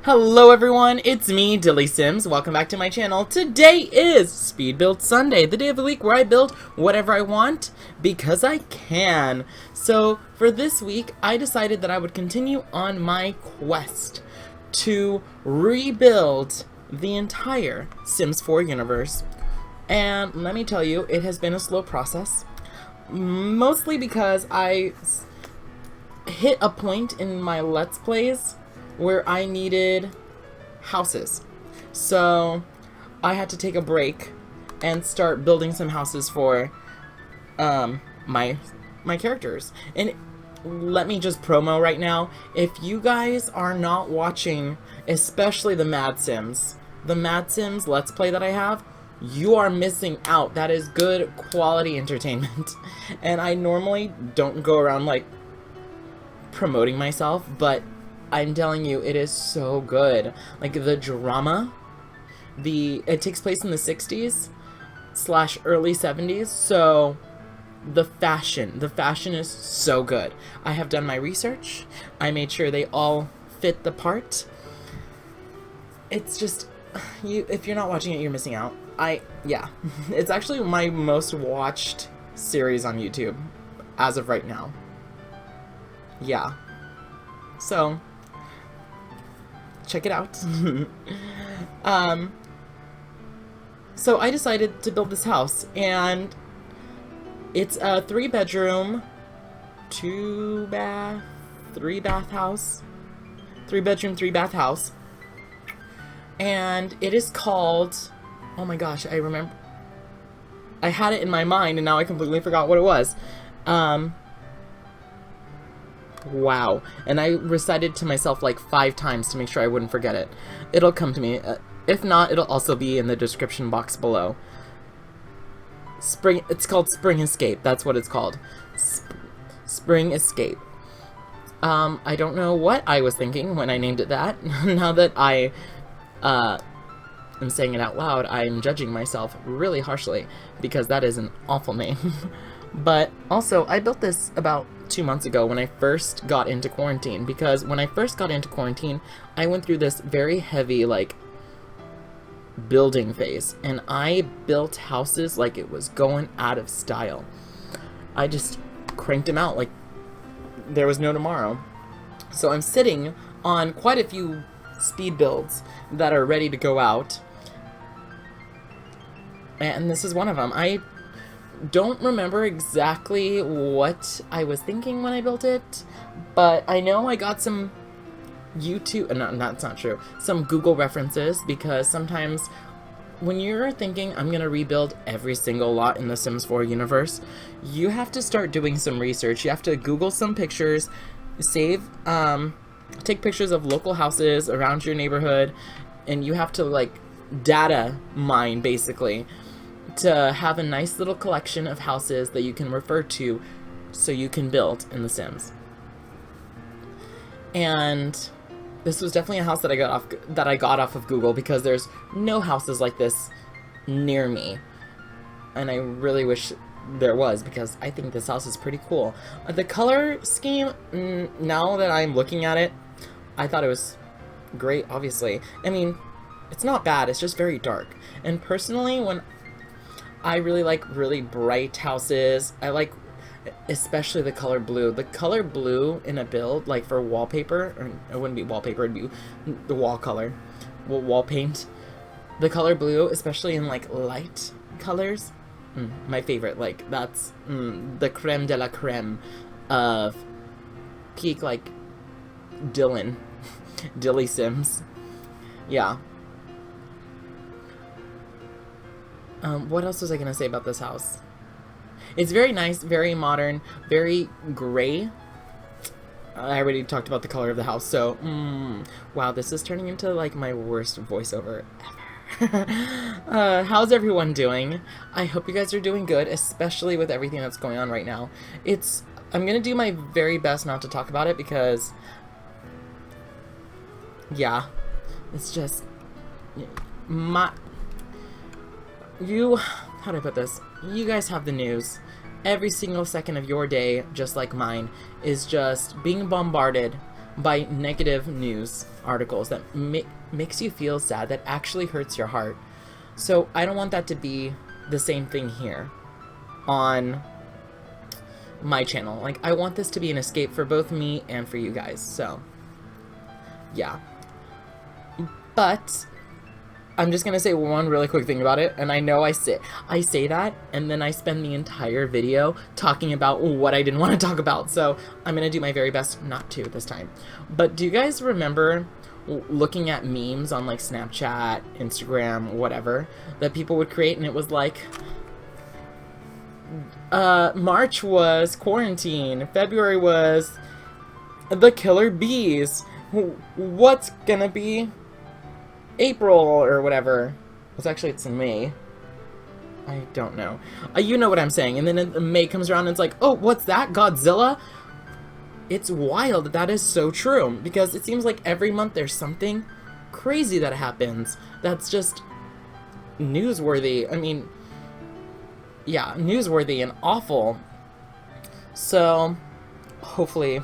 Hello everyone, it's me, DillysSims. Welcome back to my channel. Today is Speed Build Sunday, the day of the week where I build whatever I want because I can. So for this week, I decided that I would continue on my quest to rebuild the entire Sims 4 universe. And let me tell you, it has been a slow process. Mostly because I hit a point in my Let's Plays where I needed houses. So I had to take a break and start building some houses for my characters. And let me just promo right now, if you guys are not watching, especially the Mad Sims Let's Play that I have, you are missing out. That is good quality entertainment. And I normally don't go around like promoting myself, but I'm telling you, it is so good. Like the drama, it takes place in the 60s / early 70s, so the fashion is so good. I have done my research. I made sure they all fit the part. It's just, if you're not watching it, you're missing out. Yeah, it's actually my most watched series on YouTube as of right now. Yeah, so check it out. So I decided to build this house, and it's a 3-bedroom, 2-bath, 3-bath house. 3-bedroom, 3-bath house. And it is called, oh my gosh, I remember. I had it in my mind and now I completely forgot what it was. Wow. And I recited to myself like 5 times to make sure I wouldn't forget it. It'll come to me. If not, it'll also be in the description box below. It's called Spring Escape. That's what it's called. Spring Escape. I don't know what I was thinking when I named it that. Now that I am saying it out loud, I'm judging myself really harshly because that is an awful name. But also, I built this about 2 months ago when I first got into quarantine, because when I first got into quarantine, I went through this very heavy, like, building phase, and I built houses like it was going out of style. I just cranked them out like there was no tomorrow. So I'm sitting on quite a few speed builds that are ready to go out, and this is one of them. I don't remember exactly what I was thinking when I built it, but I know I got some YouTube, no, that's not true, some Google references, because sometimes when you're thinking, I'm gonna rebuild every single lot in the Sims 4 universe, you have to start doing some research. You have to Google some pictures, take pictures of local houses around your neighborhood, and you have to, like, data mine, basically, to have a nice little collection of houses that you can refer to so you can build in The Sims. And this was definitely a house that I got off of Google, because there's no houses like this near me, and I really wish there was, because I think this house is pretty cool. The color scheme, now that I'm looking at it, I thought it was great, obviously. I mean, it's not bad, it's just very dark. And personally, when I really like really bright houses, I like especially the color blue. The color blue in a build, like for wallpaper, or it wouldn't be wallpaper, it'd be the wall color, wall paint. The color blue, especially in like light colors, my favorite. Like that's the creme de la creme of peak, like DillysSims. Yeah. What else was I gonna say about this house? It's very nice, very modern, very gray. I already talked about the color of the house, so, wow, this is turning into, like, my worst voiceover ever. How's everyone doing? I hope you guys are doing good, especially with everything that's going on right now. I'm gonna do my very best not to talk about it, because, yeah, it's just, how do I put this? You guys have the news. Every single second of your day, just like mine, is just being bombarded by negative news articles that makes you feel sad, that actually hurts your heart. So I don't want that to be the same thing here on my channel. Like, I want this to be an escape for both me and for you guys. So yeah, but I'm just gonna say one really quick thing about it, and I know I say that, and then I spend the entire video talking about what I didn't want to talk about, so I'm gonna do my very best not to this time. But do you guys remember looking at memes on like Snapchat, Instagram, whatever, that people would create, and it was like, March was quarantine, February was the killer bees, what's gonna be April or whatever? It's in May. I don't know. You know what I'm saying. And then May comes around and it's like, oh, what's that? Godzilla? It's wild. That is so true. Because it seems like every month there's something crazy that happens that's just newsworthy. I mean, yeah, newsworthy and awful. So, hopefully,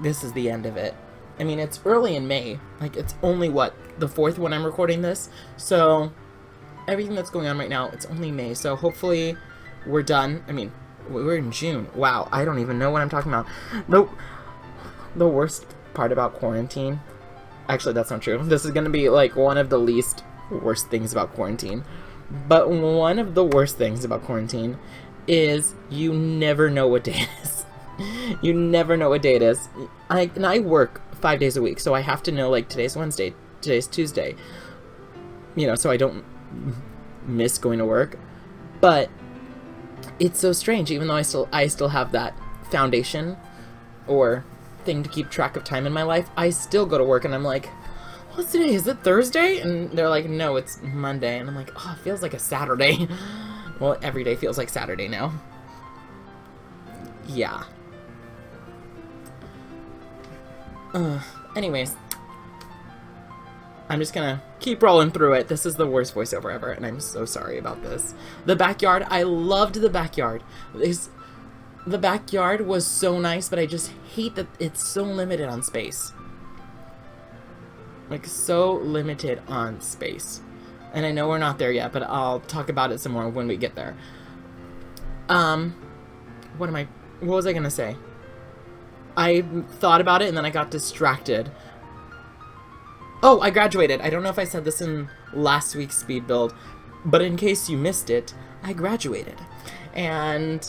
this is the end of it. I mean, it's early in May. Like, it's only, what, the 4th when I'm recording this? So, everything that's going on right now, it's only May. So, hopefully, we're done. I mean, we're in June. Wow, I don't even know what I'm talking about. Nope. The worst part about quarantine... Actually, that's not true. This is going to be, like, one of the least worst things about quarantine. But one of the worst things about quarantine is you never know what day it is. You never know what day it is. I work 5 days a week, so I have to know, like, today's Wednesday, today's Tuesday, you know, so I don't miss going to work. But it's so strange, even though I still have that foundation or thing to keep track of time in my life, I still go to work and I'm like, what's today? Is it Thursday? And they're like, no, it's Monday. And I'm like, oh, it feels like a Saturday. Well, every day feels like Saturday now. Yeah. Anyways, I'm just gonna keep rolling through it. This is the worst voiceover ever, and I'm so sorry about this. The backyard, I loved the backyard. The backyard was so nice, but I just hate that it's so limited on space. Like, so limited on space. And I know we're not there yet, but I'll talk about it some more when we get there. What was I gonna say? I thought about it and then I got distracted. Oh, I graduated. I don't know if I said this in last week's speed build, but in case you missed it, I graduated. And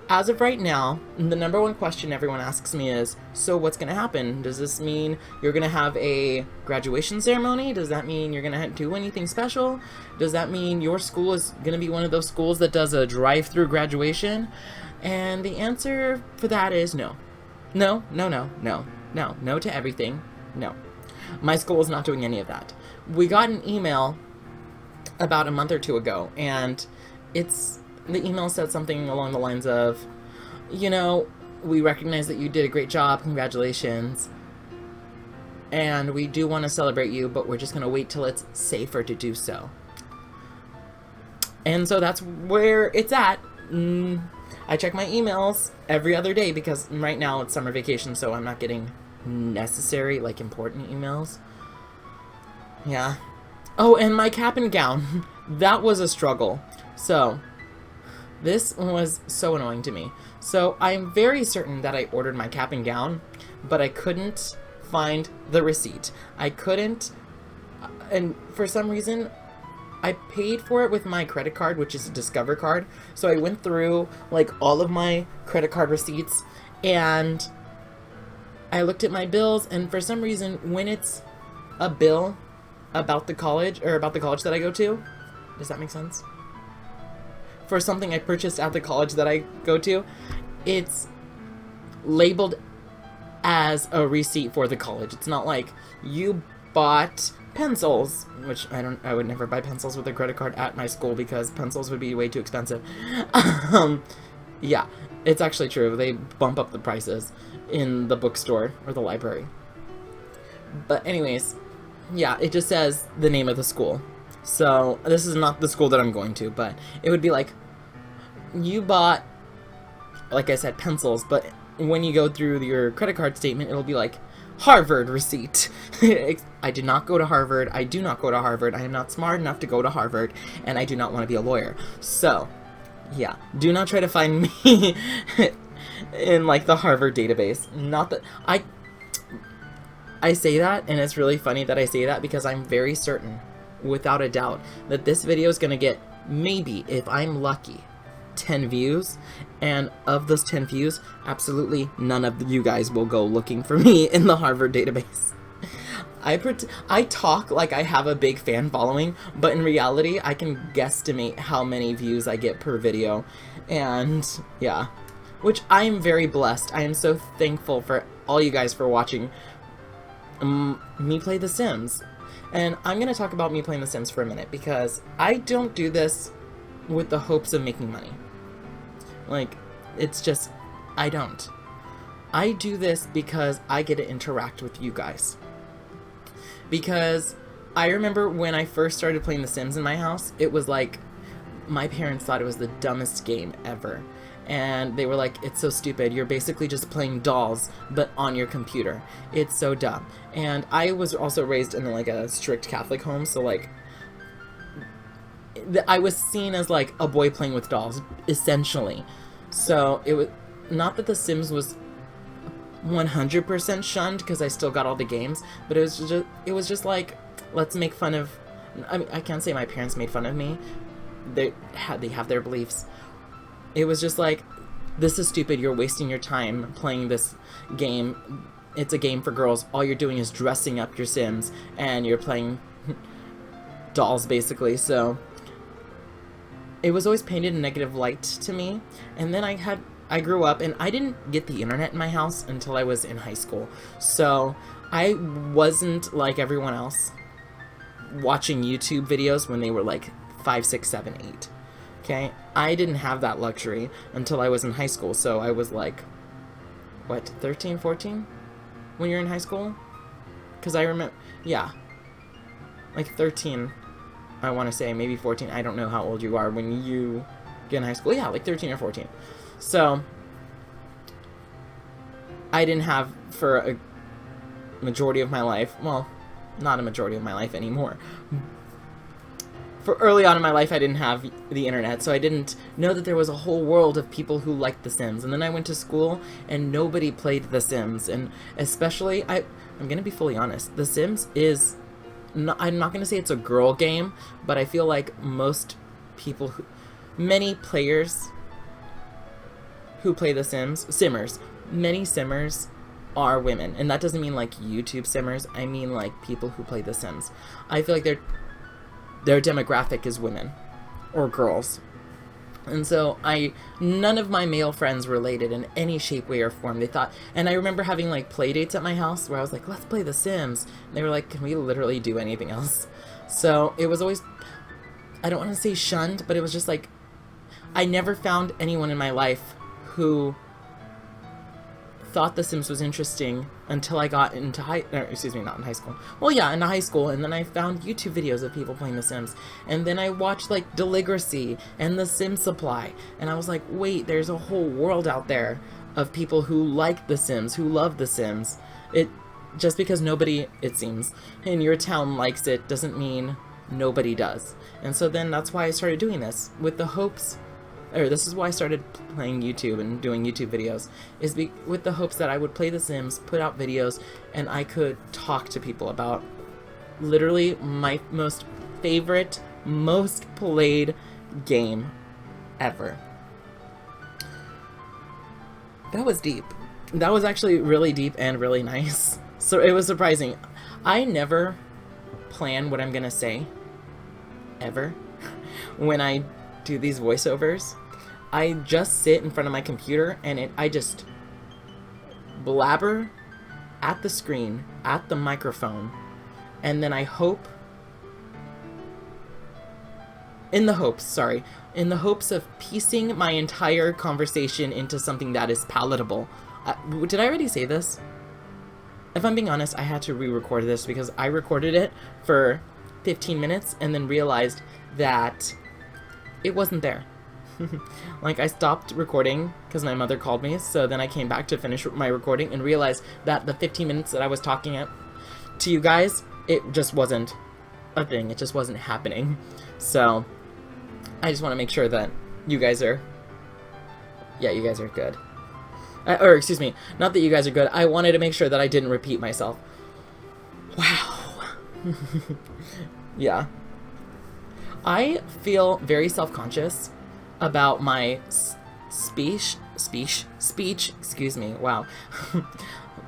as of right now, the number one question everyone asks me is, so what's going to happen? Does this mean you're going to have a graduation ceremony? Does that mean you're going to do anything special? Does that mean your school is going to be one of those schools that does a drive-through graduation? And the answer for that is no. No, no, no, no, no, no to everything. No. My school is not doing any of that. We got an email about a month or two ago, and the email said something along the lines of, you know, we recognize that you did a great job, congratulations, and we do want to celebrate you, but we're just going to wait till it's safer to do so. And so that's where it's at. I check my emails every other day because right now it's summer vacation, so I'm not getting necessary, like, important emails. Yeah. Oh, and my cap and gown. That was a struggle. So, this was so annoying to me. So, I'm very certain that I ordered my cap and gown, but I couldn't find the receipt. I couldn't, and for some reason, I paid for it with my credit card, which is a Discover card. So I went through, like, all of my credit card receipts, and I looked at my bills, and for some reason, when it's a bill about the college, or about the college that I go to, does that make sense? For something I purchased at the college that I go to, it's labeled as a receipt for the college. It's not like you bought pencils, which I would never buy pencils with a credit card at my school because pencils would be way too expensive. Yeah, it's actually true. They bump up the prices in the bookstore or the library. But anyways, yeah, it just says the name of the school. So this is not the school that I'm going to, but it would be like, you bought, like I said, pencils, but when you go through your credit card statement, it'll be like, Harvard receipt. I did not go to Harvard. I do not go to Harvard. I am not smart enough to go to Harvard, and I do not want to be a lawyer. So, yeah, do not try to find me in, like, the Harvard database. Not that I say that, and it's really funny that I say that, because I'm very certain, without a doubt, that this video is going to get, maybe, if I'm lucky, 10 views, and of those 10 views, absolutely none of you guys will go looking for me in the Harvard database. I talk like I have a big fan following, but in reality, I can guesstimate how many views I get per video, and yeah, which I am very blessed. I am so thankful for all you guys for watching me play The Sims. And I'm gonna talk about me playing The Sims for a minute, because I don't do this with the hopes of making money. Like, it's just, I don't. I do this because I get to interact with you guys. Because I remember when I first started playing The Sims in my house, it was like, my parents thought it was the dumbest game ever. And they were like, it's so stupid, you're basically just playing dolls, but on your computer. It's so dumb. And I was also raised in, like, a strict Catholic home, so, like, I was seen as, like, a boy playing with dolls, essentially. So, it was not that The Sims was 100% shunned, because I still got all the games, but it was just like, let's make fun of, I mean, I can't say my parents made fun of me. They have their beliefs. It was just like, this is stupid, you're wasting your time playing this game. It's a game for girls. All you're doing is dressing up your Sims, and you're playing dolls, basically. So it was always painted in a negative light to me. And then I grew up, and I didn't get the internet in my house until I was in high school. So I wasn't like everyone else watching YouTube videos when they were like 5, 6, 7, 8. Okay? I didn't have that luxury until I was in high school. So I was like, what, 13, 14? When you're in high school? Because I remember, yeah, like 13, I want to say, maybe 14. I don't know how old you are when you get in high school. Yeah, like 13 or 14. So I didn't have, for a majority of my life, well, not a majority of my life anymore. For early on in my life, I didn't have the internet, so I didn't know that there was a whole world of people who liked The Sims. And then I went to school, and nobody played The Sims. And especially, I'm gonna be fully honest, The Sims is, I'm not gonna say it's a girl game, but I feel like most people, many players who play The Sims, simmers, many simmers are women. And that doesn't mean like YouTube simmers, I mean like people who play The Sims. I feel like their demographic is women or girls. And so none of my male friends related in any shape, way, or form. They thought, and I remember having like play dates at my house where I was like, let's play The Sims. And they were like, can we literally do anything else? So it was always, I don't want to say shunned, but it was just like, I never found anyone in my life who thought The Sims was interesting until I got into not in high school. Well, yeah, into high school, and then I found YouTube videos of people playing The Sims, and then I watched like DillysSims and The Sim Supply, and I was like, wait, there's a whole world out there of people who like The Sims, who love The Sims. Just because nobody, it seems, in your town likes it doesn't mean nobody does. And so then that's why I started doing this, with the hopes, or this is why I started playing YouTube and doing YouTube videos, is with the hopes that I would play The Sims, put out videos, and I could talk to people about literally my most favorite, most played game ever. That was deep. That was actually really deep and really nice. So it was surprising. I never plan what I'm gonna say, ever, when I do these voiceovers. I just sit in front of my computer and I just blabber at the screen, at the microphone, and then I hope, in the hopes of piecing my entire conversation into something that is palatable. Did I already say this? If I'm being honest, I had to re-record this because I recorded it for 15 minutes and then realized that it wasn't there. Like, I stopped recording because my mother called me, so then I came back to finish my recording and realized that the 15 minutes that I was talking to you guys, it just wasn't a thing. It just wasn't happening. So, I just want to make sure that you guys are... Yeah, you guys are good. Or, excuse me, not that you guys are good. I wanted to make sure that I didn't repeat myself. Wow. Yeah. I feel very self-conscious about my speech, excuse me, wow.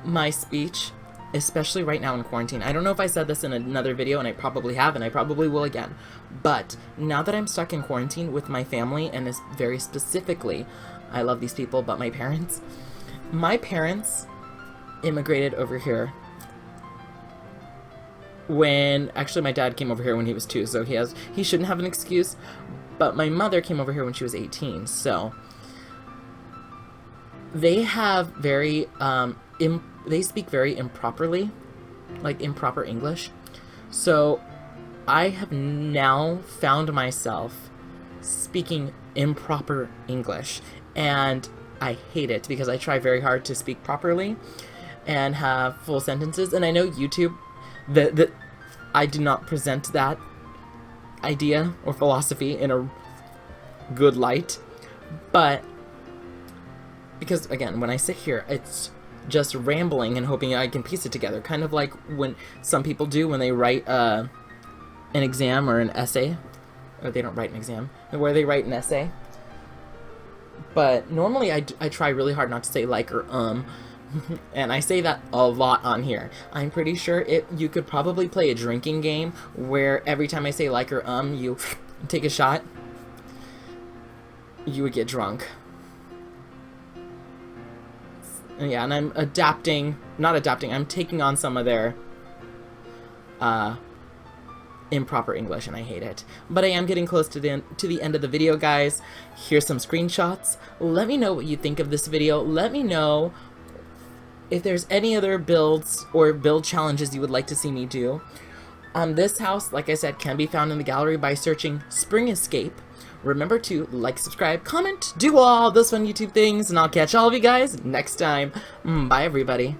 My speech, especially right now in quarantine. I don't know if I said this in another video, and I probably have, and I probably will again. But now that I'm stuck in quarantine with my family, and this very specifically, I love these people, but my parents immigrated over here when, actually my dad came over here when he was 2, so he shouldn't have an excuse, but my mother came over here when she was 18, so they have very, they speak very improperly, like improper English, so I have now found myself speaking improper English, and I hate it because I try very hard to speak properly and have full sentences, and I know YouTube, that I do not present that idea or philosophy in a good light, but because, again, when I sit here, it's just rambling and hoping I can piece it together, kind of like when some people do when they write an exam or an essay, or they don't write an exam, where they write an essay. But normally I try really hard not to say like or and I say that a lot on here. I'm pretty sure you could probably play a drinking game where every time I say like or you take a shot, you would get drunk. Yeah, and I'm I'm taking on some of their improper English, and I hate it. But I am getting close to the end of the video, guys. Here's some screenshots. Let me know what you think of this video. Let me know if there's any other builds or build challenges you would like to see me do. This house, like I said, can be found in the gallery by searching Spring Escape. Remember to like, subscribe, comment, do all those fun YouTube things, and I'll catch all of you guys next time. Bye, everybody.